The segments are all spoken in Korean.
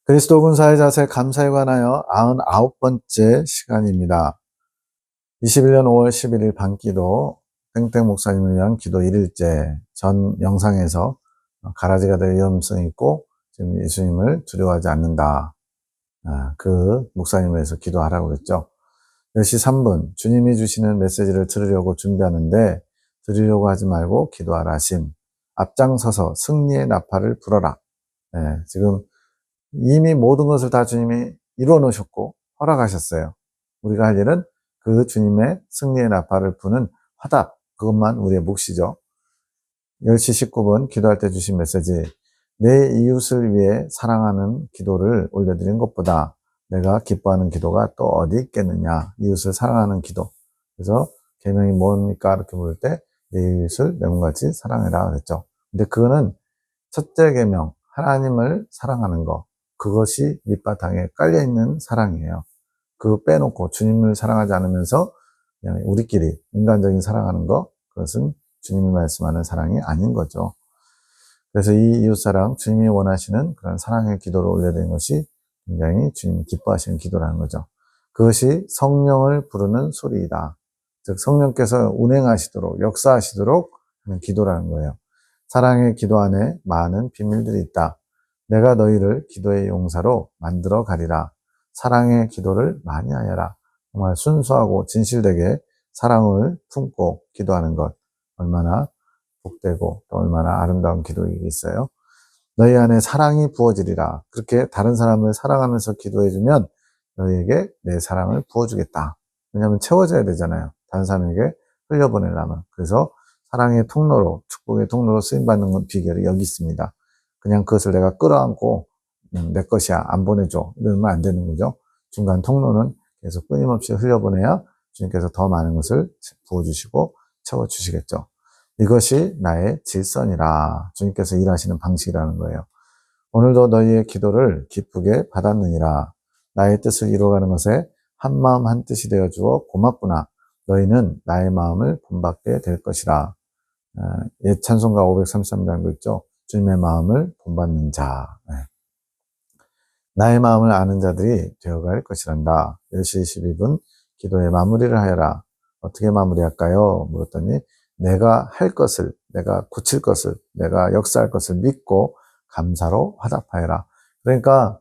그리스도 군사의 자세 감사에 관하여 99번째 시간입니다. 21년 5월 11일 밤기도 땡땡 목사님을 위한 기도 1일째 전 영상에서 가라지가 될 위험성이 있고 지금 예수님을 두려워하지 않는다. 그 목사님을 위해서 기도하라고 그랬죠. 10시 3분 주님이 주시는 메시지를 들으려고 준비하는데 들으려고 하지 말고 기도하라 하심. 앞장서서 승리의 나팔을 불어라. 지금 이미 모든 것을 다 주님이 이루어 놓으셨고 허락하셨어요. 우리가 할 일은 그 주님의 승리의 나팔을 부는 화답, 그것만 우리의 몫이죠. 10시 19분 기도할 때 주신 메시지, 내 이웃을 위해 사랑하는 기도를 올려드린 것보다 내가 기뻐하는 기도가 또 어디 있겠느냐. 이웃을 사랑하는 기도. 그래서 계명이 뭡니까? 이렇게 물을 때 내 이웃을 내 몸같이 사랑해라 그랬죠. 근데 그거는 첫째 계명, 하나님을 사랑하는 거, 그것이 밑바탕에 깔려있는 사랑이에요. 그거 빼놓고 주님을 사랑하지 않으면서 그냥 우리끼리 인간적인 사랑하는 거, 그것은 주님이 말씀하는 사랑이 아닌 거죠. 그래서 이 이웃사랑, 주님이 원하시는 그런 사랑의 기도를 올려드린 것이 굉장히 주님이 기뻐하시는 기도라는 거죠. 그것이 성령을 부르는 소리이다. 즉 성령께서 운행하시도록, 역사하시도록 하는 기도라는 거예요. 사랑의 기도 안에 많은 비밀들이 있다. 내가 너희를 기도의 용사로 만들어 가리라. 사랑의 기도를 많이 하여라. 정말 순수하고 진실되게 사랑을 품고 기도하는 것, 얼마나 복되고 또 얼마나 아름다운 기도이겠어요. 너희 안에 사랑이 부어지리라. 그렇게 다른 사람을 사랑하면서 기도해주면 너희에게 내 사랑을 부어주겠다. 왜냐하면 채워져야 되잖아요. 다른 사람에게 흘려보내려면. 그래서 사랑의 통로로, 축복의 통로로 쓰임받는 비결이 여기 있습니다. 그냥 그것을 내가 끌어안고 내 것이야, 안 보내줘, 이러면 안 되는 거죠. 중간 통로는 계속 끊임없이 흘려보내야 주님께서 더 많은 것을 부어주시고 채워주시겠죠. 이것이 나의 질서니라. 주님께서 일하시는 방식이라는 거예요. 오늘도 너희의 기도를 기쁘게 받았느니라. 나의 뜻을 이루어가는 것에 한마음 한뜻이 되어주어 고맙구나. 너희는 나의 마음을 본받게 될 것이라. 옛 찬송가 533장도 있죠. 주님의 마음을 본받는 자. 나의 마음을 아는 자들이 되어갈 것이란다. 10시 22분 기도의 마무리를 하여라. 어떻게 마무리할까요? 물었더니 내가 할 것을, 내가 고칠 것을, 내가 역사할 것을 믿고 감사로 화답하여라. 그러니까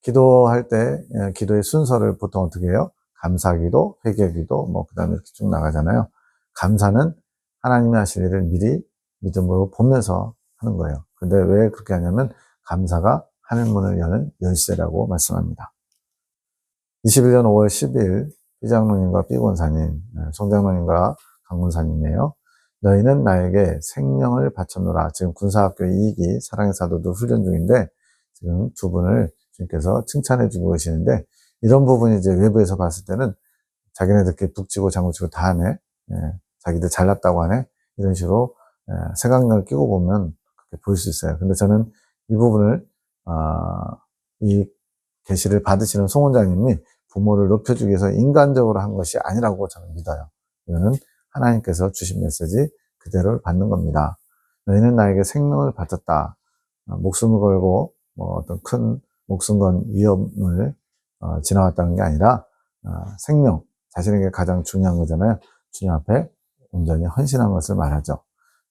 기도할 때 기도의 순서를 보통 어떻게 해요? 감사기도, 회개기도, 그 다음에 이렇게 쭉 나가잖아요. 감사는 하나님이 하실 일을 미리 믿음으로 보면서 하는 거예요. 근데 왜 그렇게 하냐면 감사가 하늘문을 여는 열쇠라고 말씀합니다. 21년 5월 10일 B장로님과 B권사님, 송장로님과 강권사님이에요. 너희는 나에게 생명을 바쳤노라. 지금 군사학교 2기 사랑의 사도들 훈련 중인데 지금 두 분을 주님께서 칭찬해 주고 계시는데 이런 부분이 이제 외부에서 봤을 때는 자기네들끼리 북치고 장구치고 다 하네. 자기들 잘났다고 하네. 이런 식으로 색안경을 끼고 보면 그렇게 보일 수 있어요. 근데 저는 이 부분을 이 계시를 받으시는 송 원장님이 부모를 높여주기 위해서 인간적으로 한 것이 아니라고 저는 믿어요. 이거는 하나님께서 주신 메시지 그대로 받는 겁니다. 너희는 나에게 생명을 바쳤다. 목숨을 걸고 어떤 큰 목숨 건 위험을 지나왔다는 게 아니라 생명, 자신에게 가장 중요한 거잖아요. 주님 앞에 온전히 헌신한 것을 말하죠.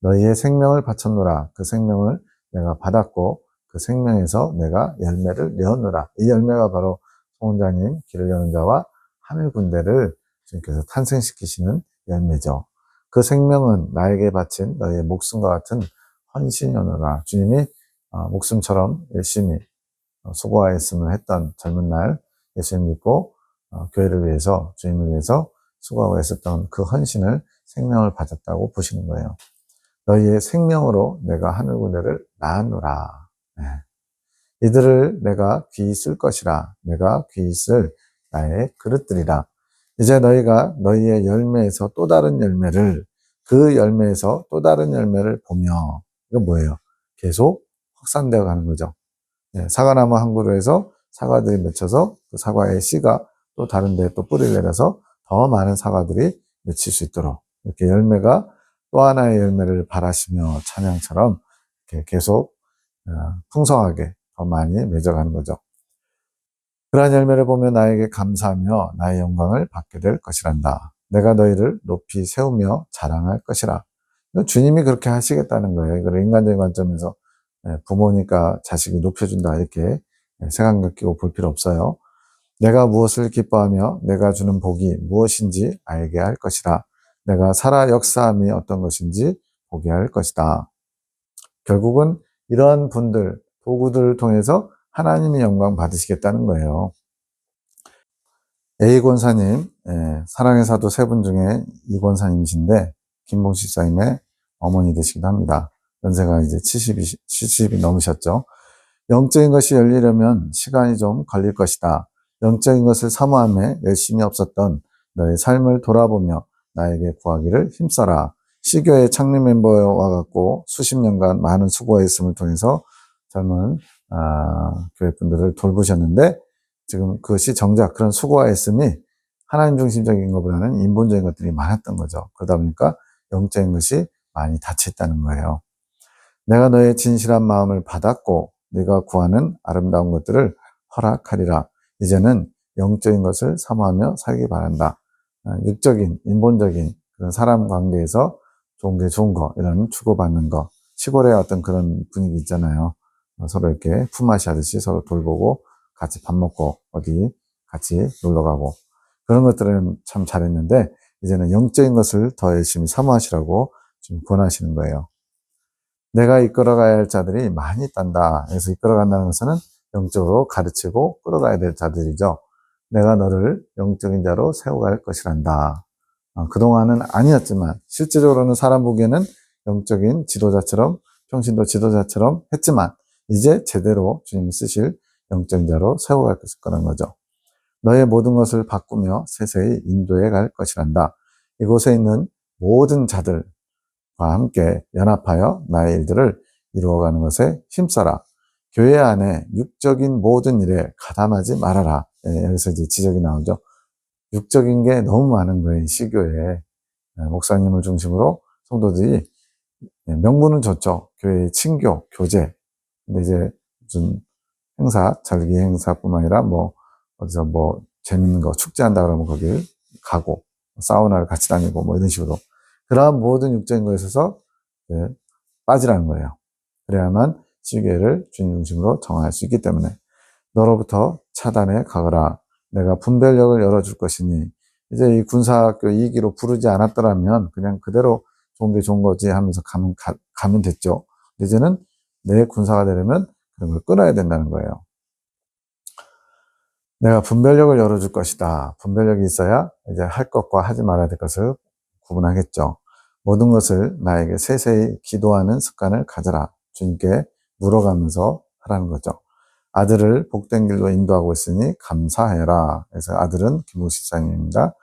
너희의 생명을 바쳤노라. 그 생명을 내가 받았고 그 생명에서 내가 열매를 내었노라. 이 열매가 바로 송 원장님 길을 여는 자와 하늘 군대를 주님께서 탄생시키시는 열매죠. 그 생명은 나에게 바친 너희의 목숨과 같은 헌신이오노라. 주님이 목숨처럼 열심히 수고하였음을 했던 젊은 날 예수님 믿고 교회를 위해서 주님을 위해서 수고하고 했었던 그 헌신을 생명을 받았다고 보시는 거예요. 너희의 생명으로 내가 하늘 군대를 낳았노라. 이들을 내가 귀히 쓸 것이라. 내가 귀히 쓸 나의 그릇들이라. 이제 너희가 너희의 열매에서 또 다른 열매를, 그 열매에서 또 다른 열매를 보며, 이거 뭐예요? 계속 확산되어 가는 거죠. 사과나무 한 그루에서 사과들이 맺혀서 그 사과의 씨가 또 다른 데에 또 뿌리를 내려서 더 많은 사과들이 맺힐 수 있도록 이렇게 열매가 또 하나의 열매를 바라시며 찬양처럼 이렇게 계속 풍성하게 더 많이 맺어가는 거죠. 그러한 열매를 보며 나에게 감사하며 나의 영광을 받게 될 것이란다. 내가 너희를 높이 세우며 자랑할 것이라. 주님이 그렇게 하시겠다는 거예요. 이걸 인간적인 관점에서 부모니까 자식이 높여준다 이렇게 색안경 끼고 볼 필요 없어요. 내가 무엇을 기뻐하며 내가 주는 복이 무엇인지 알게 할 것이라. 내가 살아 역사함이 어떤 것인지 보게 할 것이다. 결국은 이러한 분들, 도구들을 통해서 하나님의 영광 받으시겠다는 거예요. A 권사님, 사랑의 사도 세 분 중에 이 권사님이신데 김봉식 사님의 어머니 되시기도 합니다. 연세가 이제 70이 넘으셨죠. 영적인 것이 열리려면 시간이 좀 걸릴 것이다. 영적인 것을 사모함에 열심히 없었던 너의 삶을 돌아보며 나에게 구하기를 힘써라. 시교의 창립 멤버와 같고 수십 년간 많은 수고했음을 통해서 젊은 교회 분들을 돌보셨는데 지금 그것이 정작 그런 수고와 애씀이 하나님 중심적인 것보다는 인본적인 것들이 많았던 거죠. 그러다 보니까 영적인 것이 많이 닫혀있다는 거예요. 내가 너의 진실한 마음을 받았고 네가 구하는 아름다운 것들을 허락하리라. 이제는 영적인 것을 사모하며 살기 바란다. 육적인, 인본적인 그런 사람 관계에서 좋은 게 좋은 거, 이런 주고받는 거, 시골의 어떤 그런 분위기 있잖아요. 서로 이렇게 품앗이 하듯이 서로 돌보고 같이 밥 먹고 어디 같이 놀러 가고 그런 것들은 참 잘했는데 이제는 영적인 것을 더 열심히 사모하시라고 지금 권하시는 거예요. 내가 이끌어가야 할 자들이 많이 있단다. 그래서 이끌어간다는 것은 영적으로 가르치고 끌어가야 될 자들이죠. 내가 너를 영적인 자로 세워갈 것이란다. 그동안은 아니었지만 실질적으로는 사람 보기에는 영적인 지도자처럼 평신도 지도자처럼 했지만 이제 제대로 주님이 쓰실 영적인 자로 세워갈 거라는 거죠. 너의 모든 것을 바꾸며 세세히 인도해 갈 것이란다. 이곳에 있는 모든 자들과 함께 연합하여 나의 일들을 이루어가는 것에 힘써라. 교회 안에 육적인 모든 일에 가담하지 말아라. 여기서 이제 지적이 나오죠. 육적인 게 너무 많은 거예요. 시교에. 목사님을 중심으로 성도들이 명분은 좋죠. 교회의 친교, 교제. 근데 이제 무슨 행사, 절기 행사뿐만 아니라 어디서 재밌는 거 축제한다 그러면 거길 가고 사우나를 같이 다니고 이런 식으로 그러한 모든 육적인 거에 있어서 빠지라는 거예요. 그래야만 시계를 주님 중심으로 정할 수 있기 때문에 너로부터 차단해 가거라. 내가 분별력을 열어줄 것이니 이제 이 군사학교 2기로 부르지 않았더라면 그냥 그대로 좋은 게 좋은 거지 하면서 가면 됐죠. 이제는 내 군사가 되려면 그런 걸 끊어야 된다는 거예요. 내가 분별력을 열어줄 것이다. 분별력이 있어야 이제 할 것과 하지 말아야 될 것을 구분하겠죠. 모든 것을 나에게 세세히 기도하는 습관을 가져라. 주님께 물어가면서 하라는 거죠. 아들을 복된 길로 인도하고 있으니 감사해라. 그래서 아들은 김우식사님입니다.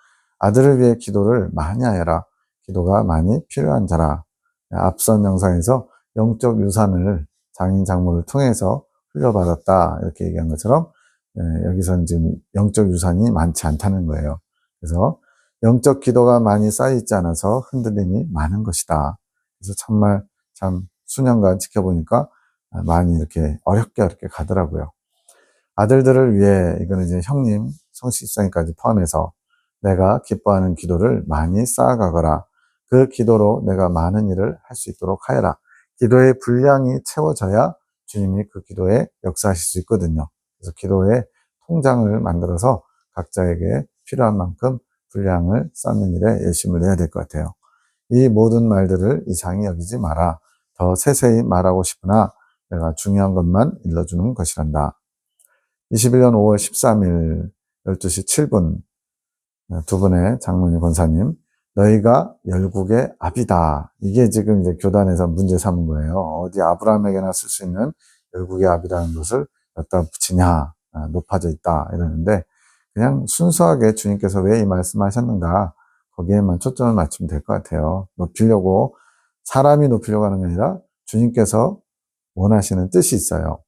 아들을 위해 기도를 많이 하여라. 기도가 많이 필요한 자라. 앞선 영상에서 영적 유산을 장인 장모를 통해서 흘려받았다. 이렇게 얘기한 것처럼 여기서는 지금 영적 유산이 많지 않다는 거예요. 그래서 영적 기도가 많이 쌓여있지 않아서 흔들림이 많은 것이다. 그래서 정말 참 수년간 지켜보니까 많이 이렇게 어렵게 가더라고요. 아들들을 위해 이거는 이제 형님, 성식사님까지 포함해서 내가 기뻐하는 기도를 많이 쌓아가거라. 그 기도로 내가 많은 일을 할 수 있도록 하여라. 기도의 분량이 채워져야 주님이 그 기도에 역사하실 수 있거든요. 그래서 기도의 통장을 만들어서 각자에게 필요한 만큼 분량을 쌓는 일에 열심을 내야 될 것 같아요. 이 모든 말들을 이상히 여기지 마라. 더 세세히 말하고 싶으나 내가 중요한 것만 일러주는 것이란다. 21년 5월 13일 12시 7분 두 분의 장로님 권사님, 너희가 열국의 압이다. 이게 지금 이제 교단에서 문제 삼은 거예요. 어디 아브라함에게나 쓸 수 있는 열국의 압이라는 것을 갖다 붙이냐, 높아져 있다 이러는데 그냥 순수하게 주님께서 왜 이 말씀하셨는가 거기에만 초점을 맞추면 될 것 같아요. 높이려고 사람이 높이려고 하는 게 아니라 주님께서 원하시는 뜻이 있어요.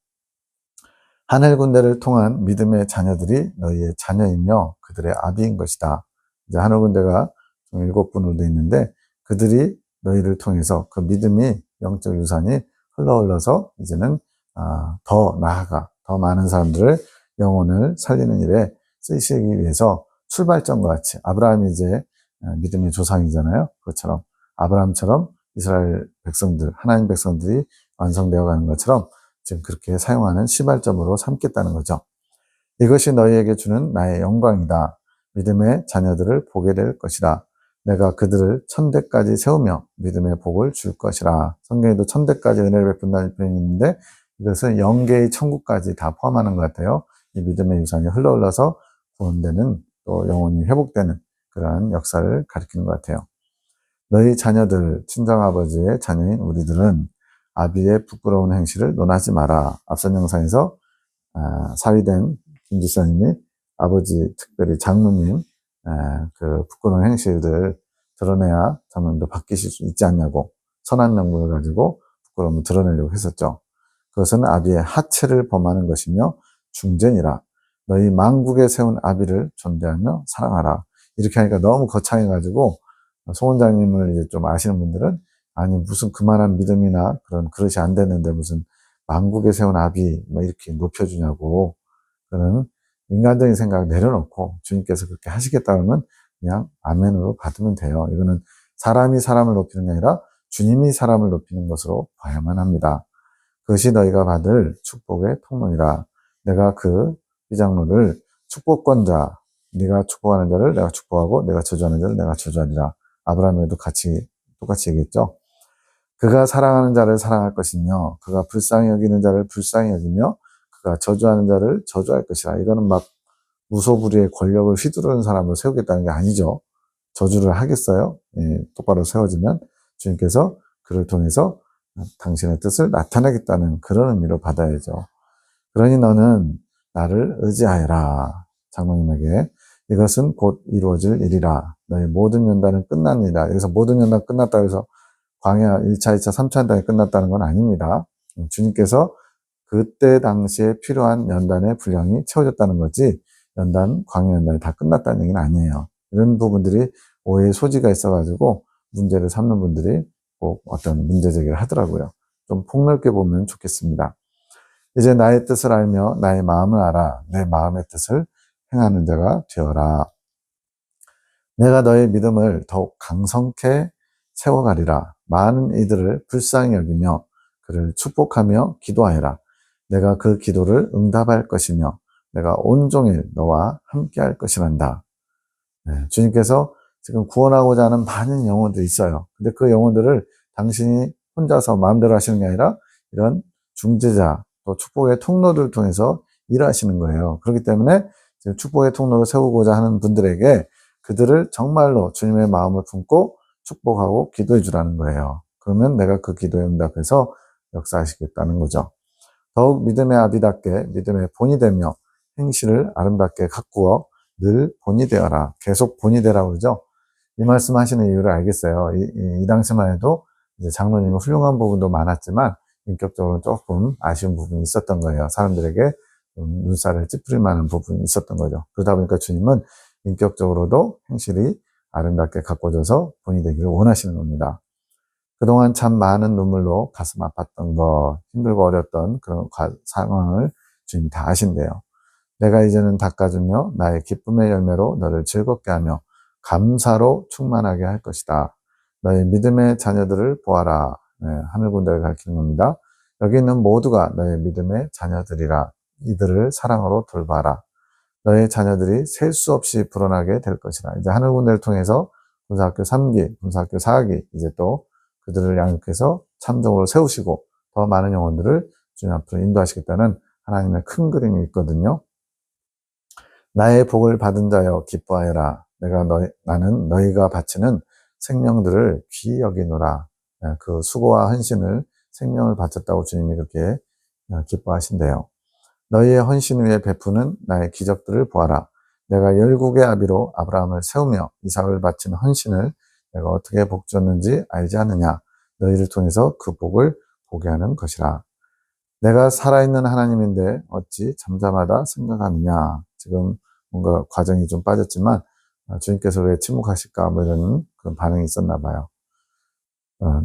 하늘 군대를 통한 믿음의 자녀들이 너희의 자녀이며 그들의 아비인 것이다. 이제 하늘 군대가 7분으로 되어 있는데 그들이 너희를 통해서 그 믿음이 영적 유산이 흘러서 이제는 더 나아가 더 많은 사람들을 영혼을 살리는 일에 쓰시기 위해서 출발점과 같이 아브라함이 이제 믿음의 조상이잖아요. 그것처럼 아브라함처럼 이스라엘 백성들, 하나님 백성들이 완성되어 가는 것처럼 지금 그렇게 사용하는 시발점으로 삼겠다는 거죠. 이것이 너희에게 주는 나의 영광이다. 믿음의 자녀들을 보게 될 것이다. 내가 그들을 천대까지 세우며 믿음의 복을 줄 것이라. 성경에도 천대까지 은혜를 베푼다는 표현이 있는데 이것은 영계의 천국까지 다 포함하는 것 같아요. 이 믿음의 유산이 흘러서 구원되는 또 영혼이 회복되는 그러한 역사를 가리키는 것 같아요. 너희 자녀들, 친정아버지의 자녀인 우리들은 아비의 부끄러운 행실을 논하지 마라. 앞선 영상에서 사위된 김지사님이 아버지, 특별히 장로님, 그 부끄러운 행실을 드러내야 장로님도 바뀌실 수 있지 않냐고 선한 명분을 가지고 부끄러움을 드러내려고 했었죠. 그것은 아비의 하체를 범하는 것이며 중죄니라. 너희 만국에 세운 아비를 존대하며 사랑하라. 이렇게 하니까 너무 거창해가지고 송 원장님을 이제 좀 아시는 분들은 아니 무슨 그만한 믿음이나 그런 그릇이 안 됐는데 무슨 만국에 세운 아비 뭐 이렇게 높여주냐고 그런 인간적인 생각을 내려놓고 주님께서 그렇게 하시겠다 그러면 그냥 아멘으로 받으면 돼요. 이거는 사람이 사람을 높이는 게 아니라 주님이 사람을 높이는 것으로 봐야만 합니다. 그것이 너희가 받을 축복의 통로이라. 내가 그 비장로를 축복권자, 네가 축복하는 자를 내가 축복하고 내가 저주하는 자를 내가 저주하리라. 아브라함에도 똑같이 얘기했죠. 그가 사랑하는 자를 사랑할 것이며 그가 불쌍히 여기는 자를 불쌍히 여기며 그가 저주하는 자를 저주할 것이라. 이거는 막 무소불위의 권력을 휘두르는 사람을 세우겠다는 게 아니죠. 저주를 하겠어요? 예, 똑바로 세워지면 주님께서 그를 통해서 당신의 뜻을 나타내겠다는 그런 의미로 받아야죠. 그러니 너는 나를 의지하여라. 장로님에게 이것은 곧 이루어질 일이라. 너의 모든 연단은 끝납니다. 여기서 모든 연단 끝났다고 해서 광야 1차, 2차, 3차 연단이 끝났다는 건 아닙니다. 주님께서 그때 당시에 필요한 연단의 분량이 채워졌다는 거지 광야 연단이 다 끝났다는 얘기는 아니에요. 이런 부분들이 오해의 소지가 있어가지고 문제를 삼는 분들이 꼭 어떤 문제 제기를 하더라고요. 좀 폭넓게 보면 좋겠습니다. 이제 나의 뜻을 알며 나의 마음을 알아. 내 마음의 뜻을 행하는 자가 되어라. 내가 너의 믿음을 더욱 강성케 세워가리라. 많은 이들을 불쌍히 여기며 그를 축복하며 기도하여라. 내가 그 기도를 응답할 것이며 내가 온종일 너와 함께 할 것이란다. 네, 주님께서 지금 구원하고자 하는 많은 영혼들이 있어요. 근데 그 영혼들을 당신이 혼자서 마음대로 하시는 게 아니라 이런 중재자, 또 축복의 통로를 통해서 일하시는 거예요. 그렇기 때문에 지금 축복의 통로를 세우고자 하는 분들에게 그들을 정말로 주님의 마음을 품고 축복하고 기도해 주라는 거예요. 그러면 내가 그 기도에 응답해서 역사하시겠다는 거죠. 더욱 믿음의 아비답게 믿음의 본이 되며 행실을 아름답게 가꾸어 늘 본이 되어라. 계속 본이 되라고 그러죠. 이 말씀 하시는 이유를 알겠어요. 이 당시만 해도 이제 장로님은 훌륭한 부분도 많았지만 인격적으로 조금 아쉬운 부분이 있었던 거예요. 사람들에게 눈살을 찌푸릴 만한 부분이 있었던 거죠. 그러다 보니까 주님은 인격적으로도 행실이 아름답게 가꿔져서 본이 되기를 원하시는 겁니다. 그동안 참 많은 눈물로 가슴 아팠던 것, 힘들고 어렸던 그런 상황을 주님이 다 아신대요. 내가 이제는 닦아주며 나의 기쁨의 열매로 너를 즐겁게 하며 감사로 충만하게 할 것이다. 너의 믿음의 자녀들을 보아라. 네, 하늘 군대를 가리키는 겁니다. 여기 있는 모두가 너의 믿음의 자녀들이라. 이들을 사랑으로 돌봐라. 너의 자녀들이 셀 수 없이 불어나게 될 것이다. 이제 하늘 군대를 통해서 군사학교 3기, 군사학교 4기 이제 또 그들을 양육해서 참종으로 세우시고 더 많은 영혼들을 주님 앞으로 인도하시겠다는 하나님의 큰 그림이 있거든요. 나의 복을 받은 자여 기뻐하여라. 나는 너희가 바치는 생명들을 귀히 여기노라. 그 수고와 헌신을 생명을 바쳤다고 주님이 그렇게 기뻐하신대요. 너희의 헌신 위에 베푸는 나의 기적들을 보아라. 내가 열국의 아비로 아브라함을 세우며 이삭을 바친 헌신을 내가 어떻게 복 줬는지 알지 않느냐. 너희를 통해서 그 복을 보게 하는 것이라. 내가 살아있는 하나님인데 어찌 잠잠하다 생각하느냐. 지금 뭔가 과정이 좀 빠졌지만 주님께서 왜 침묵하실까 뭐 이런 그런 반응이 있었나 봐요.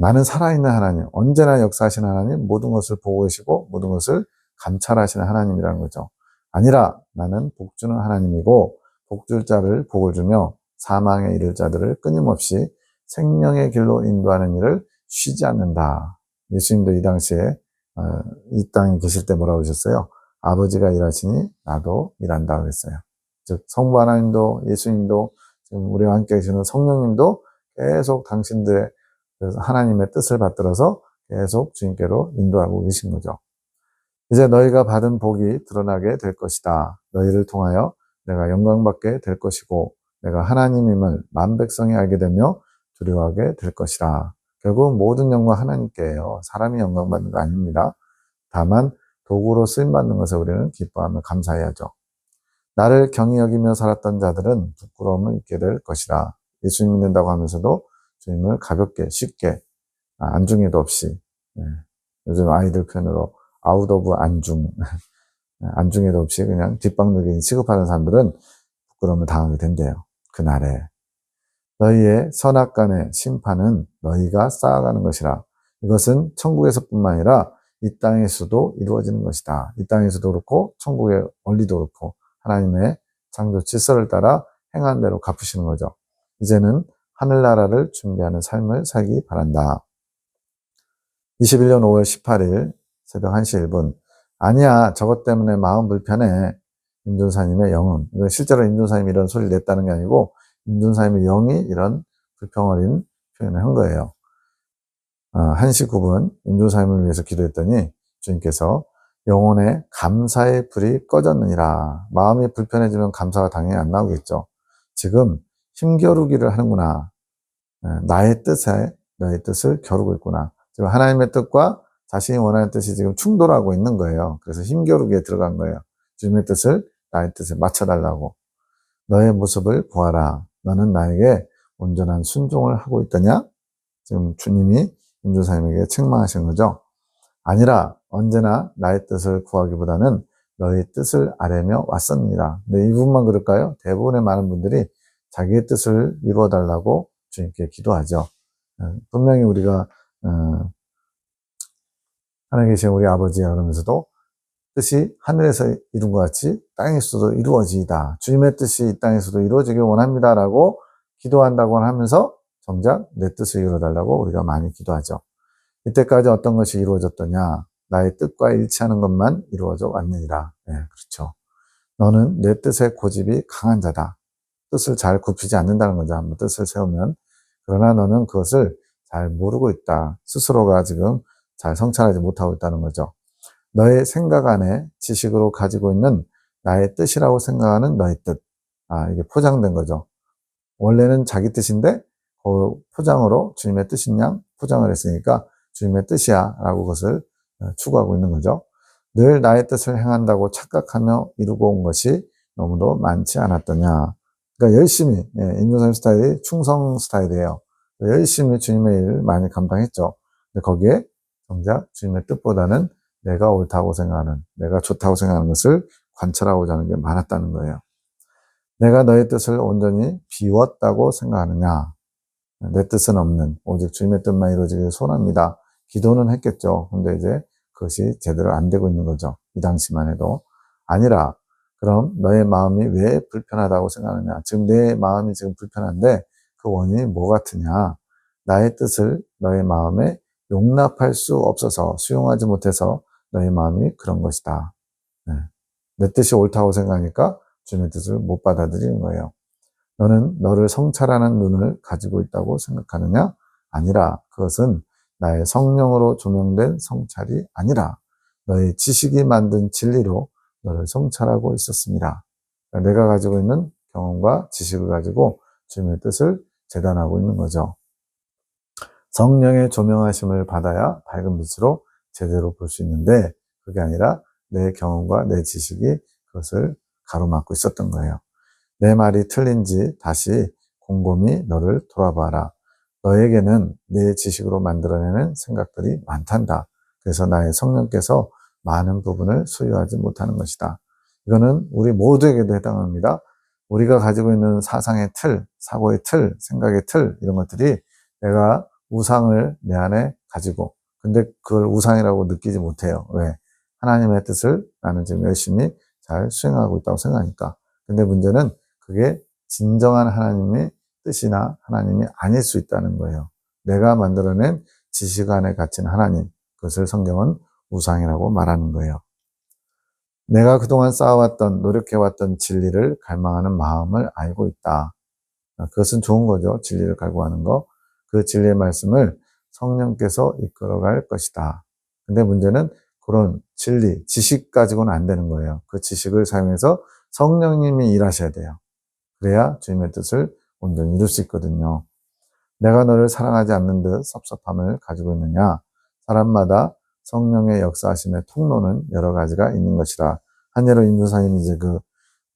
나는 살아있는 하나님, 언제나 역사하시는 하나님, 모든 것을 보고 계시고 모든 것을 감찰하시는 하나님이라는 거죠. 아니라 나는 복주는 하나님이고 복줄 자를 복을 주며 사망에 이를 자들을 끊임없이 생명의 길로 인도하는 일을 쉬지 않는다. 예수님도 이 당시에 이 땅에 계실 때 뭐라고 하셨어요? 아버지가 일하시니 나도 일한다 그랬어요. 즉 성부 하나님도 예수님도 지금 우리와 함께 계시는 성령님도 계속 당신들의 하나님의 뜻을 받들어서 계속 주님께로 인도하고 계신 거죠. 이제 너희가 받은 복이 드러나게 될 것이다. 너희를 통하여 내가 영광받게 될 것이고 내가 하나님임을 만 백성이 알게 되며 두려워하게 될 것이라. 결국 모든 영광 하나님께요. 사람이 영광받는 거 아닙니다. 다만 도구로 쓰임받는 것에 우리는 기뻐하며 감사해야죠. 나를 경히 여기며 살았던 자들은 부끄러움을 잊게 될 것이라. 예수님 믿는다고 하면서도 주님을 가볍게 쉽게 안중에도 없이 요즘 아이들 표현으로 아웃 오브 안중 안중에도 없이 그냥 뒷방누기 취급하는 사람들은 부끄러움을 당하게 된대요. 그날에 너희의 선악간의 심판은 너희가 쌓아가는 것이라. 이것은 천국에서뿐만 아니라 이 땅에서도 이루어지는 것이다. 이 땅에서도 그렇고 천국의 원리도 그렇고 하나님의 창조 질서를 따라 행한 대로 갚으시는 거죠. 이제는 하늘나라를 준비하는 삶을 살기 바란다. 21년 5월 18일 새벽 1시 1분. 아니야, 저것 때문에 마음 불편해. 임준사님의 영은. 실제로 임준사님이 이런 소리를 냈다는 게 아니고 임준사님의 영이 이런 불평어린 표현을 한 거예요. 1시 9분 임준사님을 위해서 기도했더니 주님께서 영혼의 감사의 불이 꺼졌느니라. 마음이 불편해지면 감사가 당연히 안 나오겠죠. 지금 힘겨루기를 하는구나. 나의 뜻에 너의 뜻을 겨루고 있구나. 지금 하나님의 뜻과 자신이 원하는 뜻이 지금 충돌하고 있는 거예요. 그래서 힘겨루기에 들어간 거예요. 주님의 뜻을 나의 뜻에 맞춰달라고. 너의 모습을 보아라. 너는 나에게 온전한 순종을 하고 있더냐? 지금 주님이 임준사님에게 책망하신 거죠. 아니라 언제나 나의 뜻을 구하기보다는 너의 뜻을 아뢰며 왔었느니라. 근데 이 부분만 그럴까요? 대부분의 많은 분들이 자기의 뜻을 이루어달라고 주님께 기도하죠. 분명히 우리가 하나님 계신 우리 아버지야 그러면서도 뜻이 하늘에서 이룬 것 같이 땅에서도 이루어지이다. 주님의 뜻이 이 땅에서도 이루어지길 원합니다라고 기도한다고 하면서 정작 내 뜻을 이루어달라고 우리가 많이 기도하죠. 이때까지 어떤 것이 이루어졌더냐? 나의 뜻과 일치하는 것만 이루어져 왔느니라. 네, 그렇죠. 너는 내 뜻의 고집이 강한 자다. 뜻을 잘 굽히지 않는다는 거죠. 한번 뜻을 세우면. 그러나 너는 그것을 잘 모르고 있다. 스스로가 지금 잘 성찰하지 못하고 있다는 거죠. 너의 생각 안에 지식으로 가지고 있는 나의 뜻이라고 생각하는 너의 뜻. 이게 포장된 거죠. 원래는 자기 뜻인데 그 포장으로 주님의 뜻인 양 포장을 했으니까 주님의 뜻이야 라고 그것을 추구하고 있는 거죠. 늘 나의 뜻을 행한다고 착각하며 이루고 온 것이 너무도 많지 않았더냐. 그러니까 열심히, 임준선 스타일이 충성 스타일이에요. 열심히 주님의 일을 많이 감당했죠. 근데 거기에 정작 주님의 뜻보다는 내가 옳다고 생각하는, 내가 좋다고 생각하는 것을 관철하고자 하는 게 많았다는 거예요. 내가 너의 뜻을 온전히 비웠다고 생각하느냐. 내 뜻은 없는, 오직 주님의 뜻만 이루어지길 소원합니다. 기도는 했겠죠. 근데 이제 그것이 제대로 안 되고 있는 거죠. 이 당시만 해도. 아니라, 그럼 너의 마음이 왜 불편하다고 생각하느냐. 지금 내 마음이 지금 불편한데 그 원인이 뭐 같으냐. 나의 뜻을 너의 마음에 용납할 수 없어서 수용하지 못해서 너의 마음이 그런 것이다. 네. 내 뜻이 옳다고 생각하니까 주님의 뜻을 못 받아들이는 거예요. 너는 너를 성찰하는 눈을 가지고 있다고 생각하느냐? 아니라 그것은 나의 성령으로 조명된 성찰이 아니라 너의 지식이 만든 진리로 너를 성찰하고 있었습니다. 그러니까 내가 가지고 있는 경험과 지식을 가지고 주님의 뜻을 재단하고 있는 거죠. 성령의 조명하심을 받아야 밝은 빛으로 제대로 볼 수 있는데 그게 아니라 내 경험과 내 지식이 그것을 가로막고 있었던 거예요. 내 말이 틀린지 다시 곰곰이 너를 돌아봐라. 너에게는 내 지식으로 만들어내는 생각들이 많단다. 그래서 나의 성령께서 많은 부분을 소유하지 못하는 것이다. 이거는 우리 모두에게도 해당합니다. 우리가 가지고 있는 사상의 틀, 사고의 틀, 생각의 틀 이런 것들이 내가 우상을 내 안에 가지고 근데 그걸 우상이라고 느끼지 못해요. 왜? 하나님의 뜻을 나는 지금 열심히 잘 수행하고 있다고 생각하니까. 근데 문제는 그게 진정한 하나님의 뜻이나 하나님이 아닐 수 있다는 거예요. 내가 만들어낸 지식 안에 갇힌 하나님, 그것을 성경은 우상이라고 말하는 거예요. 내가 그동안 쌓아왔던, 노력해왔던 진리를 갈망하는 마음을 알고 있다. 그것은 좋은 거죠. 진리를 갈구하는 거. 그 진리의 말씀을 성령께서 이끌어갈 것이다. 근데 문제는 그런 진리, 지식 가지고는 안 되는 거예요. 그 지식을 사용해서 성령님이 일하셔야 돼요. 그래야 주님의 뜻을 온전히 이룰 수 있거든요. 내가 너를 사랑하지 않는 듯 섭섭함을 가지고 있느냐? 사람마다 성령의 역사하심의 통로는 여러 가지가 있는 것이라. 한예로 인도사님이 이제 그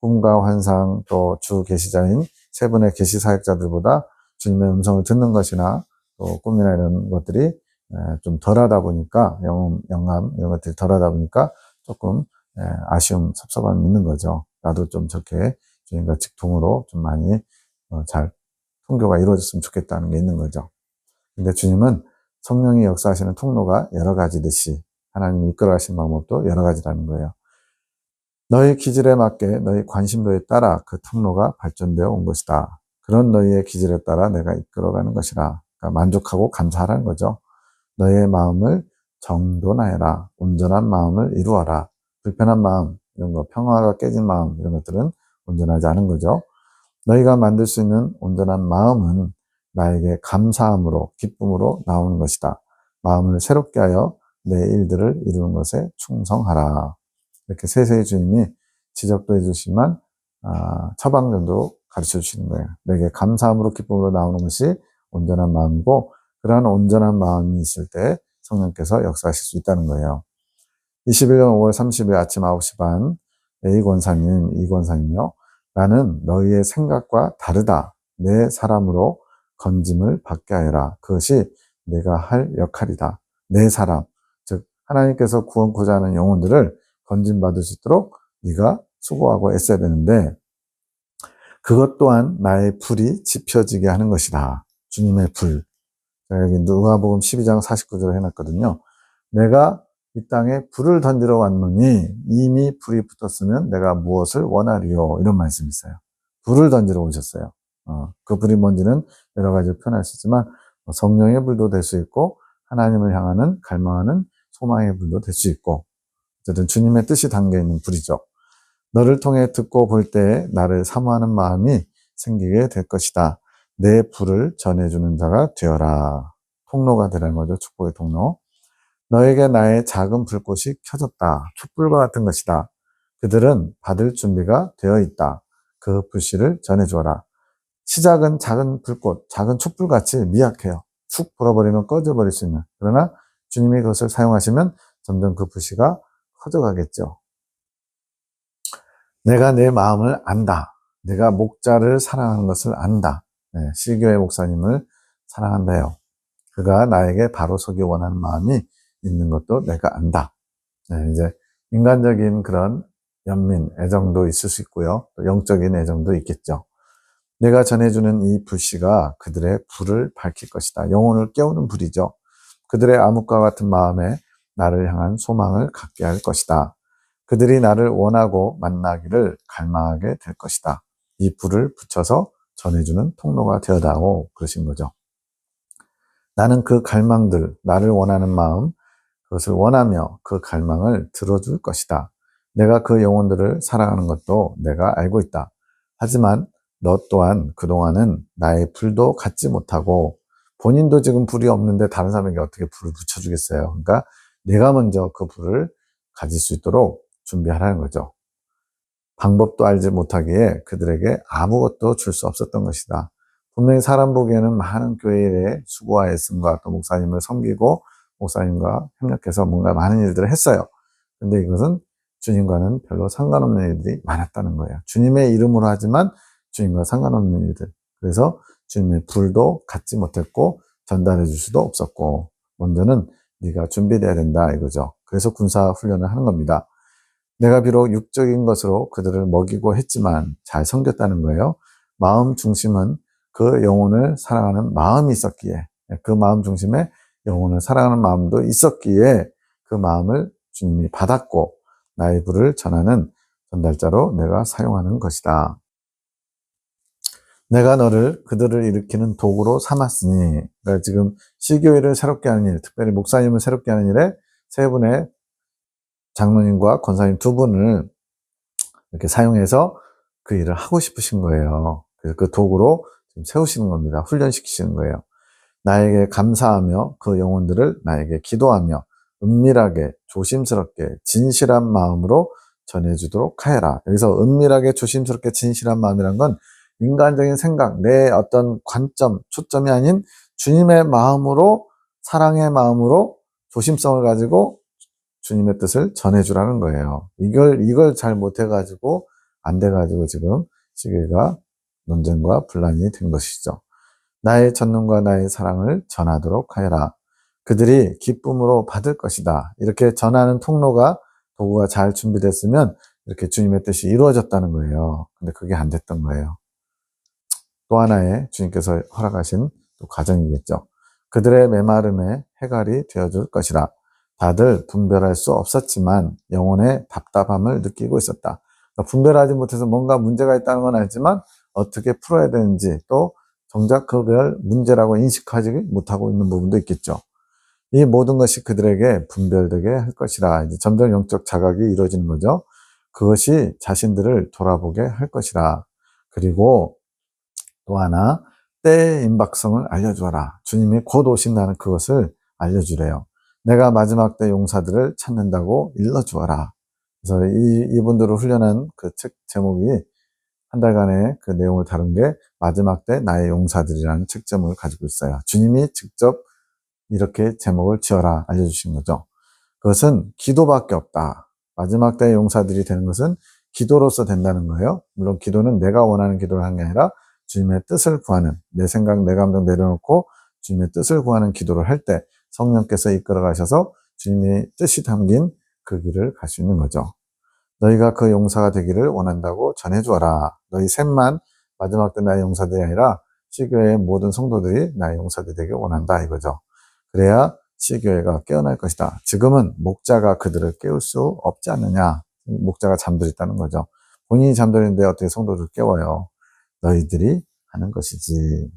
꿈과 환상 또 주 계시자인 세 분의 계시 사역자들보다 주님의 음성을 듣는 것이나 또 꿈이나 이런 것들이 좀 덜하다 보니까 영감 이런 것들이 덜하다 보니까 조금 아쉬움, 섭섭함이 있는 거죠. 나도 좀 저렇게 주님과 직통으로 좀 많이 잘 통교가 이루어졌으면 좋겠다는 게 있는 거죠. 근데 주님은 성령이 역사하시는 통로가 여러 가지듯이 하나님이 이끌어가신 방법도 여러 가지라는 거예요. 너희 기질에 맞게 너희 관심도에 따라 그 통로가 발전되어 온 것이다. 그런 너희의 기질에 따라 내가 이끌어가는 것이라. 그러니까 만족하고 감사하라는 거죠. 너희의 마음을 정돈하여라. 온전한 마음을 이루어라. 불편한 마음, 이런 거, 평화가 깨진 마음, 이런 것들은 온전하지 않은 거죠. 너희가 만들 수 있는 온전한 마음은 나에게 감사함으로, 기쁨으로 나오는 것이다. 마음을 새롭게 하여 내 일들을 이루는 것에 충성하라. 이렇게 세세히 주님이 지적도 해주시지만 처방전도 가르쳐 주시는 거예요. 내게 감사함으로 기쁨으로 나오는 것이 온전한 마음이고 그러한 온전한 마음이 있을 때 성령께서 역사하실 수 있다는 거예요. 21년 5월 30일 아침 9시 반 A 권사님, 이 권사님요. 나는 너희의 생각과 다르다. 내 사람으로 건짐을 받게 하여라. 그것이 내가 할 역할이다. 내 사람, 즉 하나님께서 구원코자 하는 영혼들을 건짐받을 수 있도록 네가 수고하고 애써야 되는데 그것 또한 나의 불이 지펴지게 하는 것이다. 주님의 불. 여기 누가복음 12장 49절을 해놨거든요. 내가 이 땅에 불을 던지러 왔노니 이미 불이 붙었으면 내가 무엇을 원하리요. 이런 말씀이 있어요. 불을 던지러 오셨어요. 그 불이 뭔지는 여러 가지로 표현할 수 있지만 성령의 불도 될 수 있고 하나님을 향하는 갈망하는 소망의 불도 될 수 있고 어쨌든 주님의 뜻이 담겨있는 불이죠. 너를 통해 듣고 볼 때 나를 사모하는 마음이 생기게 될 것이다. 내 불을 전해주는 자가 되어라. 통로가 되라는 거죠. 축복의 통로. 너에게 나의 작은 불꽃이 켜졌다. 촛불과 같은 것이다. 그들은 받을 준비가 되어 있다. 그 불씨를 전해주어라. 시작은 작은 불꽃, 작은 촛불같이 미약해요. 쑥 불어버리면 꺼져버릴 수 있는. 그러나 주님이 그것을 사용하시면 점점 그 불씨가 커져가겠죠. 내가 내 마음을 안다. 내가 목자를 사랑하는 것을 안다. 시교회 목사님을 사랑한다요. 그가 나에게 바로 서기 원하는 마음이 있는 것도 내가 안다. 이제 인간적인 그런 연민, 애정도 있을 수 있고요. 또 영적인 애정도 있겠죠. 내가 전해주는 이 불씨가 그들의 불을 밝힐 것이다. 영혼을 깨우는 불이죠. 그들의 암흑과 같은 마음에 나를 향한 소망을 갖게 할 것이다. 그들이 나를 원하고 만나기를 갈망하게 될 것이다. 이 불을 붙여서 전해주는 통로가 되어다오 그러신 거죠. 나는 그 갈망들, 나를 원하는 마음, 그것을 원하며 그 갈망을 들어줄 것이다. 내가 그 영혼들을 사랑하는 것도 내가 알고 있다. 하지만 너 또한 그동안은 나의 불도 갖지 못하고 본인도 지금 불이 없는데 다른 사람에게 어떻게 불을 붙여주겠어요. 그러니까 내가 먼저 그 불을 가질 수 있도록 준비하라는 거죠. 방법도 알지 못하기에 그들에게 아무것도 줄 수 없었던 것이다. 분명히 사람 보기에는 많은 교회의 수고와 애씀과 또 목사님을 섬기고 목사님과 협력해서 뭔가 많은 일들을 했어요. 근데 이것은 주님과는 별로 상관없는 일들이 많았다는 거예요. 주님의 이름으로 하지만 주님과 상관없는 일들. 그래서 주님의 불도 갖지 못했고 전달해 줄 수도 없었고 먼저는 네가 준비돼야 된다 이거죠. 그래서 군사 훈련을 하는 겁니다. 내가 비록 육적인 것으로 그들을 먹이고 했지만 잘 섬겼다는 거예요. 마음 중심은 그 영혼을 사랑하는 마음이 있었기에 그 마음 중심에 영혼을 사랑하는 마음도 있었기에 그 마음을 주님이 받았고 나의 불을 전하는 전달자로 내가 사용하는 것이다. 내가 너를 그들을 일으키는 도구로 삼았으니, 그러니까 지금 시교회를 새롭게 하는 일, 특별히 목사님을 새롭게 하는 일에 세 분의 장로님과 권사님 두 분을 이렇게 사용해서 그 일을 하고 싶으신 거예요. 그래서 그 도구로 지금 세우시는 겁니다. 훈련시키시는 거예요. 나에게 감사하며 그 영혼들을 나에게 기도하며 은밀하게 조심스럽게 진실한 마음으로 전해주도록 하여라. 여기서 은밀하게 조심스럽게 진실한 마음이란 건 인간적인 생각, 내 어떤 관점, 초점이 아닌 주님의 마음으로, 사랑의 마음으로 조심성을 가지고 주님의 뜻을 전해주라는 거예요. 이걸 잘 못해가지고, 안 돼가지고 지금 시기가 논쟁과 분란이 된 것이죠. 나의 전능과 나의 사랑을 전하도록 하여라. 그들이 기쁨으로 받을 것이다. 이렇게 전하는 통로가, 도구가 잘 준비됐으면 이렇게 주님의 뜻이 이루어졌다는 거예요. 근데 그게 안 됐던 거예요. 또 하나의 주님께서 허락하신 또 과정이겠죠. 그들의 메마름에 해갈이 되어줄 것이라. 다들 분별할 수 없었지만 영혼의 답답함을 느끼고 있었다. 그러니까 분별하지 못해서 뭔가 문제가 있다는 건 알지만 어떻게 풀어야 되는지, 또 정작 그별 문제라고 인식하지 못하고 있는 부분도 있겠죠. 이 모든 것이 그들에게 분별되게 할 것이라. 이제 점점 영적 자각이 이루어지는 거죠. 그것이 자신들을 돌아보게 할 것이라. 그리고 또 하나, 때의 임박성을 알려주어라. 주님이 곧 오신다는 그것을 알려주래요. 내가 마지막 때 용사들을 찾는다고 일러주어라. 그래서 이분들을 훈련한 그 책 제목이 한 달간의 그 내용을 다룬 게 마지막 때 나의 용사들이라는 책 제목을 가지고 있어요. 주님이 직접 이렇게 제목을 지어라 알려주신 거죠. 그것은 기도밖에 없다. 마지막 때의 용사들이 되는 것은 기도로서 된다는 거예요. 물론 기도는 내가 원하는 기도를 하는 게 아니라 주님의 뜻을 구하는, 내 생각, 내 감정 내려놓고 주님의 뜻을 구하는 기도를 할 때 성령께서 이끌어 가셔서 주님의 뜻이 담긴 그 길을 갈 수 있는 거죠. 너희가 그 용사가 되기를 원한다고 전해주어라. 너희 셋만 마지막 때 나의 용사들이 아니라 시교회의 모든 성도들이 나의 용사들이 되길 원한다 이거죠. 그래야 시교회가 깨어날 것이다. 지금은 목자가 그들을 깨울 수 없지 않느냐. 목자가 잠들어 있다는 거죠. 본인이 잠들어 있는데 어떻게 성도들을 깨워요. 너희들이 하는 것이지.